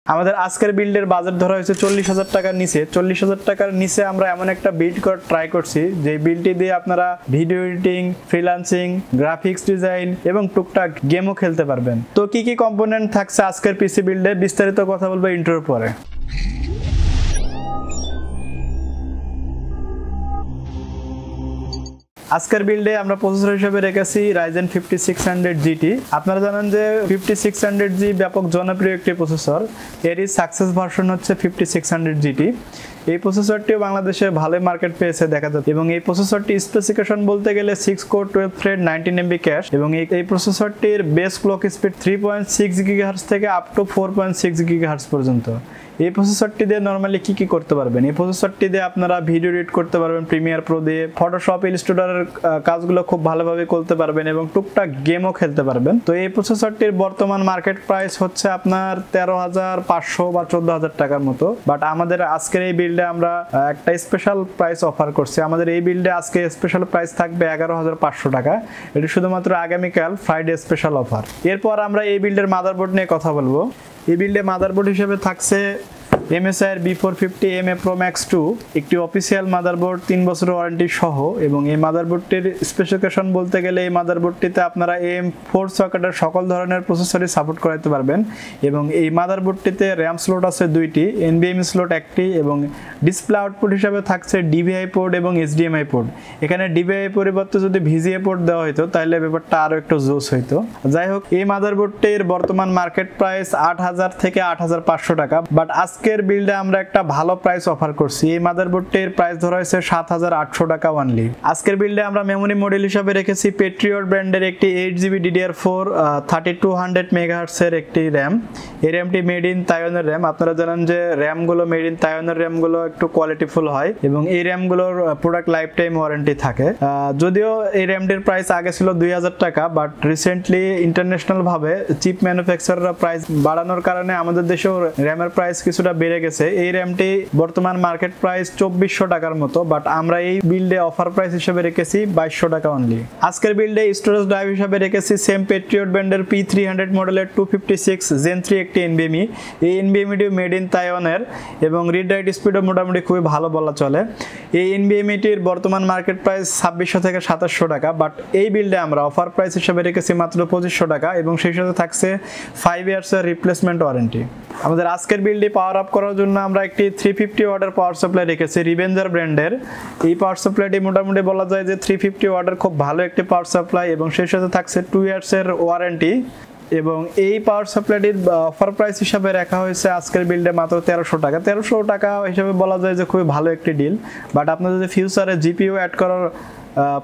আমাদের আজকের বিল্ডের বাজেট ধরা হয়েছে 40,000 টাকার নিচে। 40,000 টাকার নিচে আমরা এমন একটা বিল্ড ট্রাই করছি যে বিল্ডটি দিয়ে আপনারা video editing, freelancing, graphics design এবং টুকটাক গেমও খেলতে পারবেন। তো কি কি কম্পোনেন্ট থাকছে আজকের পিসি বিল্ডে বিস্তারিত কথা বলবো ইন্ট্রোর পরে। আজকের বিল্ডে আমরা প্রসেসর হিসেবে রেখেছি Ryzen 5600 GT। আপনারা জানেন যে 5600G ব্যাপক জনপ্রিয় একটি প্রসেসর, এরই সাকসেস ভার্সন হচ্ছে 5600 GT। এই প্রসেসরটিও বাংলাদেশে ভালো মার্কেট পেয়েছে দেখা যাচ্ছে, এবং এই প্রসেসরটি স্পেসিফিকেশন বলতে গেলে 6 কোর 12 থ্রেড 19 MB ক্যাশ, এবং এই প্রসেসরটির বেস ক্লক স্পিড 3.6 GHz থেকে আপ টু 4.6 GHz পর্যন্ত। এই প্রসেসরটি দিয়ে নরমালি কি করতে পারবেন? এই প্রসেসরটি দিয়ে আপনারা ভিডিও এডিট করতে পারবেন প্রিমিয়ার প্রো দিয়ে, ফটোশপ, ইলাস্ট্রেটরের কাজগুলো খুব ভালোভাবে করতে পারবেন এবং টুকটাক গেমও খেলতে পারবেন। তো এই প্রসেসরটির বর্তমান মার্কেট প্রাইস হচ্ছে আপনার 13,500 বা 14,000 টাকার মতো। বাট আমাদের আজকের এই বিল্ডে আমরা একটা স্পেশাল প্রাইস অফার করছি। আমাদের এই বিল্ডে আজকে স্পেশাল প্রাইস থাকবে 11,500 টাকা। এটি শুধুমাত্র আগামীকাল ফ্রাইডে স্পেশাল অফার। এরপর আমরা এই বিল্ডের মাদারবোর্ড নিয়ে কথা বলবো। এই বিল্ডে মাদারবোর্ড হিসেবে থাকছে MSI B450MA Pro Max 2, একটি অফিসিয়াল মাদারবোর্ড, 3 বছরের ওয়ারেন্টি সহ। এবং এই মাদারবোর্ডটির স্পেসিফিকেশন বলতে গেলে এই মাদারবোর্ডটিতে আপনারা AM4 সকেটের সকল ধরনের প্রসেসরই সাপোর্ট করাতে পারবেন। এবং এই মাদারবোর্ডটিতে র্যাম স্লট আছে 2টি, NVMe স্লট 1টি, এবং ডিসপ্লে আউটপুট হিসাবে থাকছে DVI পোর্ট এবং HDMI পোর্ট। এখানে DVI পরিবর্তে যদি VGA পোর্ট দেওয়া হতো তাহলে ব্যাপারটা আরও একটু জোস হইতো। যাই হোক, এই মাদারবোর্ডটির বর্তমান মার্কেট প্রাইস 8,000 থেকে 8,500 টাকা। বাট আজকের বিল্ডে আমরা একটা ভালো প্রাইস অফার করছি। এই মাদারবোর্ডটির প্রাইস ধরা হয়েছে 7,800 টাকা অনলি। আজকের বিল্ডে আমরা মেমোরি মডেল হিসাবে রেখেছি পেট্রিয়ট ব্র্যান্ডের একটি 8GB DDR4 3200 MHz এর একটি র্যাম। এই র্যামটি মেড ইন তাইওয়ানের র্যাম। আপনারা জানেন যে র্যামগুলো মেড ইন তাইওয়ানের র্যামগুলো একটু কোয়ালিটিফুল হয় এবং এই র্যামগুলোর প্রোডাক্ট লাইফ টাইম ওয়ারেন্টি থাকে। যদিও এই র্যামটির প্রাইস আগে ছিল 2,000 টাকা, বাট রিসেন্টলি ইন্টারন্যাশনাল ভাবে চিপ ম্যানুফ্যাকচারাররা প্রাইস বাড়ানোর কারণে আমাদের দেশেও র্যামের প্রাইস কিছুটা বেড়ে গেছে। এই র্যামটি বর্তমান মার্কেট প্রাইস 2,400 টাকার মতো, বাট আমরা এই বিল্ডে অফার প্রাইস হিসেবে রেখেছি 2,200 টাকা অনলি। আজকের বিল্ডে স্টোরেজ ড্রাইভ হিসেবে রেখেছি সেম পেট্রিয়ট ব্র্যান্ডের P300 মডেলের 256 Gen 3 একটি NVMe। এই NVMe মেড ইন তাইওয়ানের এবং রিড রাইট স্পিডও মোটামুটি খুবই ভালো বলা চলে। এই NVMe-টির বর্তমান মার্কেট প্রাইস 2,600 থেকে 2,700 টাকা, বাট এই বিল্ডে আমরা অফার প্রাইস হিসেবে রেখেছি মাত্র 2,500 টাকা, এবং সেই সাথে থাকছে 5 ইয়ার্সের রিপ্লেসমেন্ট ওয়ারেন্টি। আমাদের আজকের বিল্ডে পাওয়ার আপ করার জন্য আমরা একটি 350 ওয়াটের পাওয়ার সাপ্লাই রেখেছি রিভেঞ্জার ব্র্যান্ডের। এই পাওয়ার সাপ্লাইটি মোটামুটি বলা যায় যে 350 ওয়াটের খুব ভালো একটি পাওয়ার সাপ্লাই, এবং সেই সাথে থাকছে 2 ইয়ার্সের ওয়ারেন্টি। এবং এই পাওয়ার সাপ্লাইটির অফার প্রাইস হিসাবে রাখা হয়েছে আজকের বিল্ডে মাত্র 1300 টাকা। 1300 টাকা হিসাবে বলা যায় যে খুবই ভালো একটি ডিল। বাট আপনার যদি ফিউচারে GPU অ্যাড করার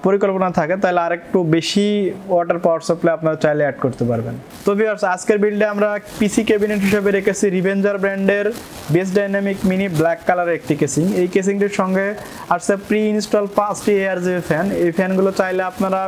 পরিকল্পনা থাকে তাহলে আরেকটু বেশি ওয়াটার পাওয়ার সাপ্লাই আপনারা চাইলে অ্যাড করতে পারবেন। তো ভিউয়ার্স, আজকের বিল্ডে আমরা পিসি ক্যাবিনেট হিসেবে রেখেছি রিভেঞ্জার ব্র্যান্ডের বেস ডাইনামিক মিনি ব্ল্যাক কালারের একটি কেসিং। এই কেসিংটির সঙ্গে আসছে প্রি ইনস্টল 5টি ARGB ফ্যান। এই ফ্যানগুলো চাইলে আপনারা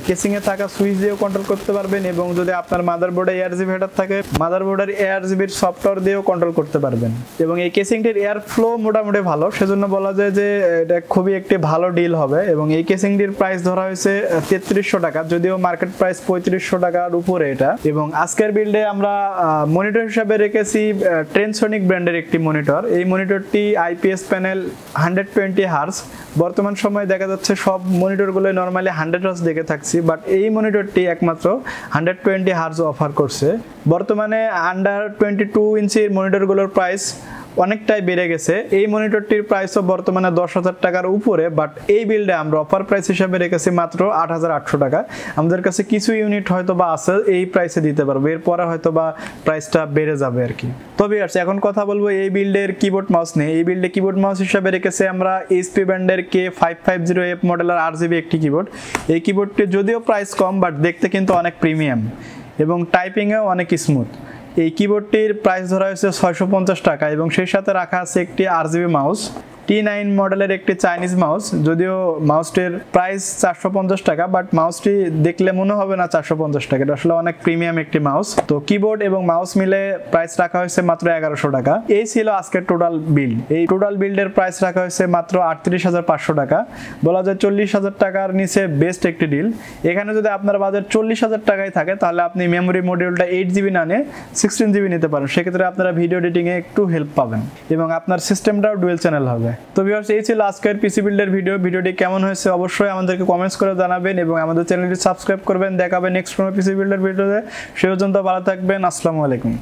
কেসিংয়ে থাকা সুইচ দিয়েও কন্ট্রোল করতে পারবেন, এবং যদি আপনার মাদারবোর্ডে ARGB হেডার থাকে মাদারবোর্ডের ARGBর সফটওয়্যার দিয়েও কন্ট্রোল করতে পারবেন। এবং এই কেসিংটির এয়ার ফ্লো মোটামুটি ভালো, সেজন্য বলা যায় যে এটা খুবই একটি ভালো ডিল হবে। এবং এই কেসিংটির প্রাইস ধরা হয়েছে 3,300 টাকা, যদিও মার্কেট প্রাইস 3,500 টাকার উপরে এটা। এবং আজকের বিল্ডে আমরা মনিটর হিসাবে রেখেছি ট্রেনসনিক ব্র্যান্ডের একটি মনিটর। এই মনিটরটি IPS প্যানেল 120 Hz। বর্তমান সময়ে দেখা যাচ্ছে সব মনিটরগুলো নরমালি 100 Hz দেখে থাকছি, বাট এই মনিটরটি একমাত্র 120 Hz অফার করছে। বর্তমানে আন্ডার 22 ইঞ্চির মনিটরগুলোর প্রাইস অনেকটাই বেড়ে গেছে। এই মনিটরটির প্রাইসও বর্তমানে 10,000 টাকার উপরে, বাট এই বিল্ডে আমরা অফার প্রাইস হিসাবে রেখেছি মাত্র 8,800 টাকা। আমাদের কাছে কিছু ইউনিট হয়তো বা আছে এই প্রাইসে দিতে পারবো, এরপরে হয়তো বা প্রাইসটা বেড়ে যাবে আর কি। তো ভিউয়ার্স, এখন কথা বলবো এই বিল্ডের কিবোর্ড মাউস নিয়ে। এই বিল্ডে কিবোর্ড মাউস হিসাবে রেখেছি আমরা HP ব্র্যান্ডের K550F মডেলের RGB একটি কিবোর্ড। এই কিবোর্ডটি যদিও প্রাইস কম, বাট দেখতে কিন্তু অনেক প্রিমিয়াম এবং টাইপিংয়েও অনেক স্মুথ। এই কিবোর্ডটির প্রাইস ধরা হয়েছে 650 টাকা, এবং সেই সাথে রাখা আছে একটি RGB মাউস। T9 মডেলের একটি চাইনিজ মাউস, যদিও মাউসটির প্রাইস 450 টাকা, বাট মাউসটি দেখলে মনে হবে না 450 টাকা, এটা আসলে অনেক প্রিমিয়াম একটি মাউস। তো কিবোর্ড এবং মাউস মিলে প্রাইস রাখা হয়েছে মাত্র 1100 টাকা। এই ছিল আজকের টোটাল বিল। এই টোটাল বিল্ডের প্রাইস রাখা হয়েছে মাত্র 38,500 টাকা, বলা যায় 40,000 টাকার নিচে বেস্ট একটি ডিল। এখানে যদি আপনার বাজেট 40,000 টাকায় থাকে তাহলে আপনি মেমোরি মডিউলটা 8GB না নিয়ে 16GB নিতে পারেন। সেক্ষেত্রে আপনারা ভিডিও এডিটিংয়ে একটু হেল্প পাবেন এবং আপনার সিস্টেমটাও ডুয়েল চ্যানেল হবে। তো ভিউয়ার্স, এই ছিল আজকের পিসি বিল্ডের ভিডিওটি কেমন হয়েছে অবশ্যই আমাদেরকে কমেন্টস করে জানাবেন এবং আমাদের চ্যানেলটি সাবস্ক্রাইব করবেন। দেখাবেন নেক্সট কোনো পিসি বিল্ডের ভিডিওতে। সে পর্যন্ত ভালো থাকবেন। আসসালামু আলাইকুম।